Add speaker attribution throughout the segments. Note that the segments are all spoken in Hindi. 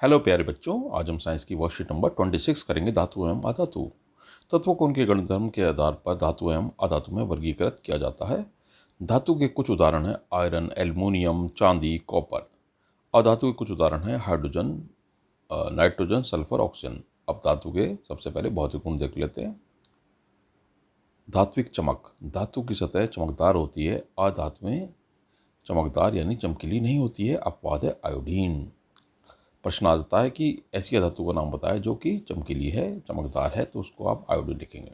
Speaker 1: हेलो प्यारे बच्चों, आज हम साइंस की वर्कशीट नंबर 26 करेंगे धातु एवं अधातु। तत्वों को उनके गुणधर्म के आधार पर धातु एवं अधातु में वर्गीकृत किया जाता है। धातु के कुछ उदाहरण हैं आयरन, एल्युमिनियम, चांदी, कॉपर। अधातु के कुछ उदाहरण हैं हाइड्रोजन, नाइट्रोजन, सल्फर, ऑक्सीजन। अब धातु के सबसे पहले भौतिक गुण देख लेते हैं। धात्विक चमक, धातु की सतह चमकदार होती है। अधातु में चमकदार यानी चमकीली नहीं होती है। अपवाद है आयोडीन। प्रश्न आ जाता है कि ऐसी धातु का नाम बताएं जो कि चमकीली है, चमकदार है, तो उसको आप आयोडीन लिखेंगे।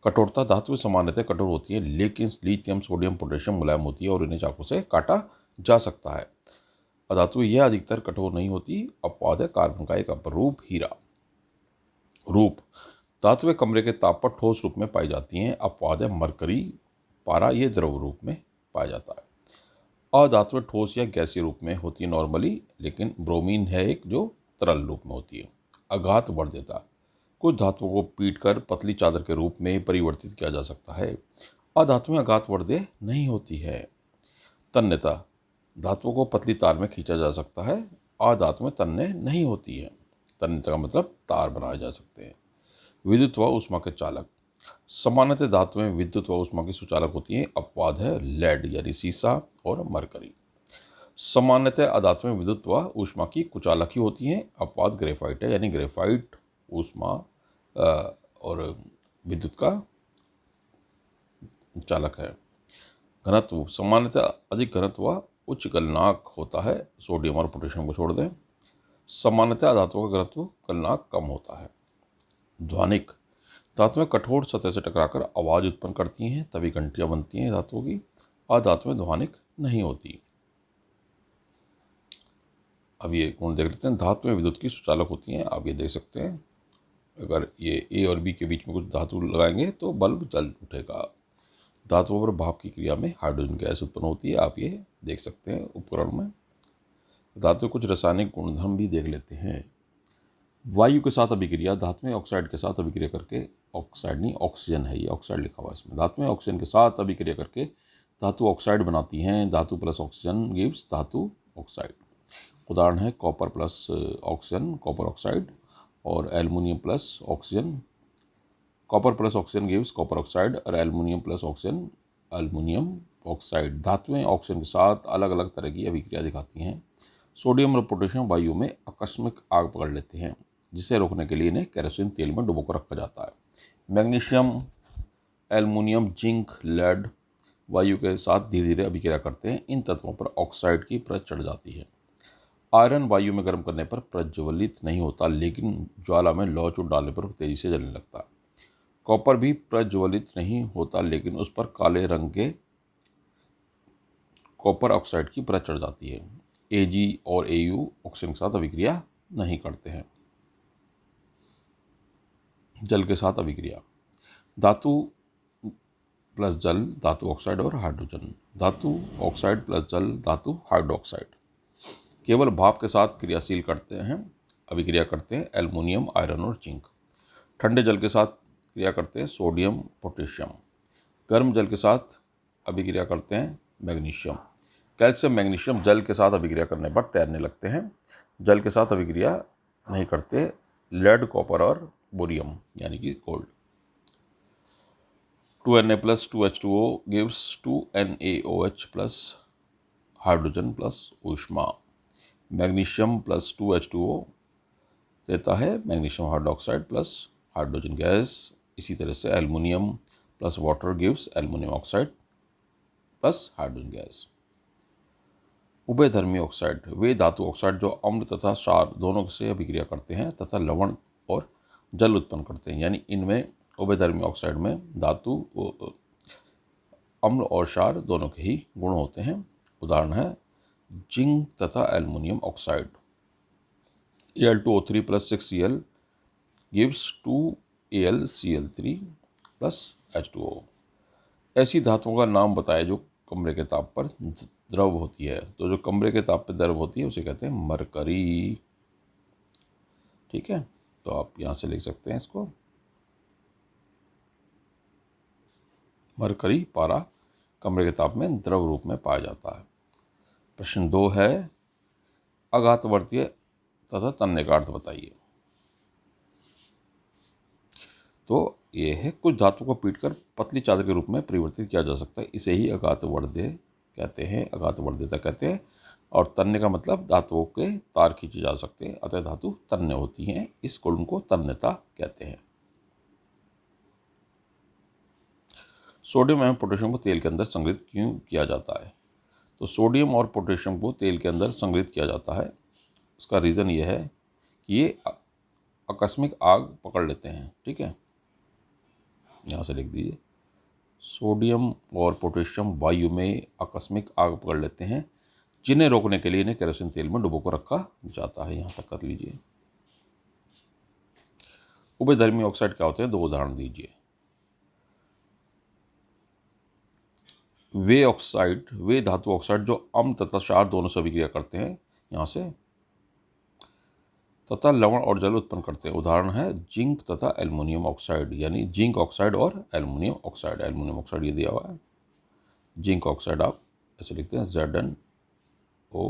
Speaker 1: कठोरता, धातु सामान्यतः कठोर होती है, लेकिन लिथियम, सोडियम, पोटेशियम मुलायम होती है और इन्हें चाकू से काटा जा सकता है। अधातु यह अधिकतर कठोर नहीं होती। अपवाद है कार्बन का एक अपरूप हीरा। रूप, धातुएं कमरे के ताप पर ठोस रूप में पाई जाती हैं। अपवाद है मरकरी, पारा, ये द्रव रूप में पाया जाता है। अधातुएं ठोस या गैसीय रूप में होती है नॉर्मली, लेकिन ब्रोमीन है एक जो तरल रूप में होती है। आघात वर्ध्यता, कुछ धातुओं को पीटकर पतली चादर के रूप में परिवर्तित किया जा सकता है। अधातुएं आघात वर्ध्य नहीं होती है। तन्यता, धातुओं को पतली तार में खींचा जा सकता है। अधातुएं तन्य नहीं होती है। तन्यता का मतलब तार बनाए जा सकते हैं। विद्युत व ऊष्मा के चालक, सामान्यतः धातुएं विद्युत व ऊष्मा की सुचालक होती हैं। अपवाद है लेड यानी सीसा और मरकरी। सामान्यतः अधातुएं विद्युत व ऊष्मा की कुचालक ही होती हैं। अपवाद ग्रेफाइट है, यानी ग्रेफाइट ऊष्मा और विद्युत का चालक है। घनत्व, सामान्यतः अधिक घनत्व व उच्च गलनांक होता है। सोडियम और पोटेशियम को छोड़ दें। सामान्यतः धातुओं का घनत्व गलनांक कम होता है। ध्वनिक, धातुएं कठोर सतह से टकराकर आवाज उत्पन्न करती हैं, तभी घंटियां बनती हैं धातुओं की। अधातुएं ध्वनिक नहीं होती। अब ये गुण देख लेते हैं। धातुएं विद्युत की सुचालक होती हैं। आप ये देख सकते हैं, अगर ये ए और बी के बीच में कुछ धातु लगाएंगे तो बल्ब जल उठेगा। धातुओं पर भाप की क्रिया में हाइड्रोजन गैस उत्पन्न होती है। आप ये देख सकते हैं उपकरण में। धातु कुछ रासायनिक गुणधर्म भी देख लेते हैं। वायु के साथ अभिक्रिया, धातुएं ऑक्साइड के साथ अभिक्रिया करके, ऑक्साइड नहीं ऑक्सीजन है, ये ऑक्साइड लिखा हुआ है इसमें। धातुएं ऑक्सीजन के साथ अभिक्रिया करके धातु ऑक्साइड बनाती हैं। धातु प्लस ऑक्सीजन गिव्स धातु ऑक्साइड। उदाहरण है copper plus oxygen, copper oxide, और aluminium plus oxygen. Copper plus oxygen gives copper oxide और aluminium plus oxygen aluminium oxide. धातुएं ऑक्सीजन के साथ अलग अलग तरह की अभिक्रिया दिखाती हैं। सोडियम और पोटेशियम वायु में आकस्मिक आग पकड़ लेते हैं, जिसे रोकने के लिए इन्हें केरोसिन तेल में डुबोकर रखा जाता है। मैग्नीशियम, एल्युमिनियम, जिंक, लेड वायु के साथ धीरे धीरे अभिक्रिया करते हैं। इन तत्वों पर ऑक्साइड की परत चढ़ जाती है। आयरन वायु में गर्म करने पर प्रज्वलित नहीं होता, लेकिन ज्वाला में लौ चूर डालने पर तेजी से जलने लगता है। कॉपर भी प्रज्वलित नहीं होता, लेकिन उस पर काले रंग के कॉपर ऑक्साइड की परत चढ़ जाती है। Ag और Au ऑक्सीजन के साथ अभिक्रिया नहीं करते हैं। जल के साथ अभिक्रिया, धातु प्लस जल धातु ऑक्साइड और हाइड्रोजन। धातु ऑक्साइड प्लस जल धातु हाइड्रोक्साइड। केवल भाप के साथ क्रियाशील करते हैं, अभिक्रिया करते हैं एल्युमिनियम, आयरन और जिंक। ठंडे जल के साथ क्रिया करते हैं सोडियम, पोटेशियम। गर्म जल के साथ अभिक्रिया करते हैं मैग्नीशियम। कैल्शियम, मैग्नीशियम जल के साथ अभिक्रिया करने पर तैरने लगते हैं। जल के साथ अभिक्रिया नहीं करते लेड, कॉपर और बोरियम यानी कि gold. 2Na plus 2H2O gives 2NaOH plus hydrogen plus ऊष्मा। मैग्नीशियम प्लस 2H2O देता है magnesium hydroxide plus hydrogen gas. इसी तरह से aluminium plus water gives aluminium oxide plus hydrogen gas. उभयधर्मी ऑक्साइड, वे धातु ऑक्साइड जो अम्ल तथा क्षार दोनों से अभिक्रिया करते हैं तथा लवण और जल उत्पन्न करते हैं। यानी इनमें उभयधर्मी ऑक्साइड में धातु अम्ल और क्षार दोनों के ही गुण होते हैं। उदाहरण है जिंक तथा aluminium oxide. Al2O3 plus 6Cl gives 2AlCl3 plus H2O। ऐसी धातुओं का नाम बताए जो कमरे के ताप पर द्रव होती है। तो जो कमरे के ताप पर द्रव होती है उसे कहते हैं मरकरी। ठीक है, तो आप यहाँ से लिख सकते हैं इसको, मरकरी पारा कमरे के ताप में द्रव रूप में पाया जाता है। प्रश्न 2 है, अघातवर्तीय तथा तन्य का अर्थ बताइए। तो ये है, कुछ धातु को पीटकर पतली चादर के रूप में परिवर्तित किया जा सकता है, इसे ही अघातवर्ध्य कहते हैं, अघातवर्ध्यता कहते हैं। और तन्य का मतलब धातुओं के तार खींचे जा सकते हैं, अतः धातु तन्य होती हैं, इस गुण को तन्यता कहते हैं। सोडियम एवं पोटेशियम को तेल के अंदर संग्रहित क्यों किया जाता है? तो सोडियम और पोटेशियम को तेल के अंदर संग्रहित किया जाता है, उसका रीज़न ये है कि ये आकस्मिक आग पकड़ लेते हैं। ठीक है, यहाँ से लिख दीजिए, सोडियम और पोटेशियम वायु में आकस्मिक आग पकड़ लेते हैं, जिन्हें रोकने के लिए इन्हें केरोसिन तेल में डुबो कर रखा जाता है। यहाँ तक कर लीजिए। उभयधर्मी ऑक्साइड क्या होते हैं? 2 उदाहरण दीजिए। वे धातु ऑक्साइड जो अम्ल तथा क्षार दोनों से अभिक्रिया करते हैं, यहाँ से, तथा लवण और जल उत्पन्न करते हैं। उदाहरण है जिंक तथा एल्युमिनियम ऑक्साइड, यानी जिंक ऑक्साइड और एल्युमिनियम ऑक्साइड। एल्युमिनियम ऑक्साइड ये दिया हुआ है, जिंक ऑक्साइड आप ऐसे लिखते हैं ZnO